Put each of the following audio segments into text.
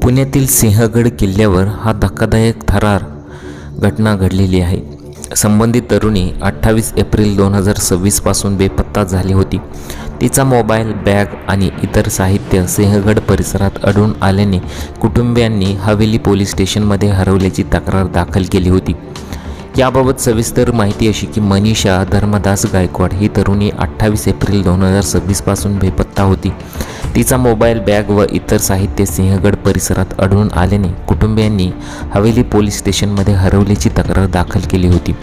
पुण्यातील सिंहगड किल्ल्यावर हा धक्कादायक थरार घटना घडलेली आहे। संबंधित तरुणी 28 एप्रिल 2026 पासून बेपत्ता झाली होती। तिचा मोबाईल, बॅग आणि इतर साहित्य सिंहगड परिसरात आढळून आल्याने कुटुंबियांनी हवेली पोलीस स्टेशनमध्ये हरवल्याची तक्रार दाखल केली होती। याबाबत सविस्तर माहिती अशी की मनीषा धर्मदास गायकवाड ही तरुणी 28 एप्रिल 2026 पासून बेपत्ता होती। तिचा मोबाईल, बॅग व इतर साहित्य सिंहगड परिसरात आढळून आल्याने कुटुंबियांनी हवेली पोलीस स्टेशनमध्ये हरवल्याची तक्रार दाखल केली होती।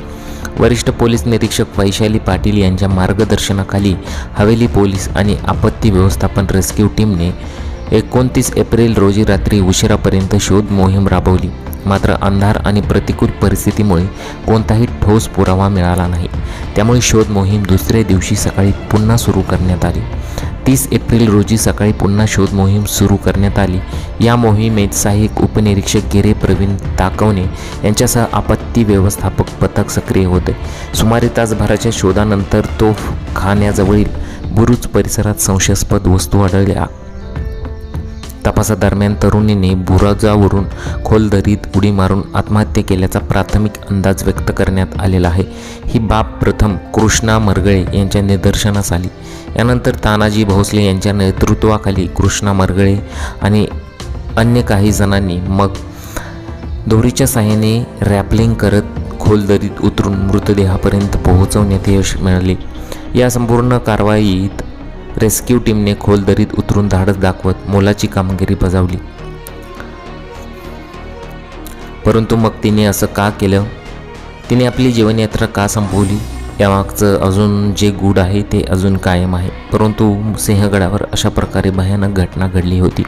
वरिष्ठ पोलीस निरीक्षक वैशाली पाटील यांच्या मार्गदर्शनाखाली हवेली पोलीस आणि आपत्ती व्यवस्थापन रेस्क्यू टीमने 29 एप्रिल रोजी रात्री उशिरापर्यंत शोध मोहीम राबवली। मात्र अंधार आणि प्रतिकूल परिस्थितीमुळे कोणताही ठोस पुरावा मिळाला नाही। त्यामुळे शोध मोहीम दुसऱ्या दिवशी सकाळी पुन्हा सुरू करण्यात आली। 30 एप्रिल रोजी सकाळी पुन्हा शोध मोहीम सुरू करण्यात आली। या मोहिमेत सहाय्यक उपनिरीक्षक गिरे प्रवीण ताकवणे यांच्यासह आपत्ती व्यवस्थापक पथक सक्रिय होते। सुमारे तासभराच्या शोधानंतर तोफखान्याजवळील बुरुज परिसरात संशयास्पद वस्तू आढळल्या। तपासादरम्यान तरुणीने बुरुजावरून खोल दरीत उडी मारून आत्महत्या केल्याचा प्राथमिक अंदाज व्यक्त करण्यात आलेला आहे। ही बाब प्रथम कृष्णा मरगळे यांच्या निदर्शनास आली। यानंतर तानाजी भोसले यांच्या नेतृत्वाखाली कृष्णा मरगळे आणि अन्य काही जणांनी मग दोरीच्या साहाय्याने रॅपलिंग करत खोल दरीत उतरून मृतदेहापर्यंत पोहोचवण्यात यश मिळाले। या संपूर्ण कारवाईत रेस्क्यू टीमने खोल दरीत उतरून धाडस दाखवत मोलाची कामगिरी बजावली। परंतु मग तिने असं का केलं? तिने आपली जीवनयात्रा का संपवली? यामागचं अजून जे गूढ आहे ते अजून कायम आहे। परंतु सिंहगडावर अशा प्रकारे भयानक घटना घडली होती।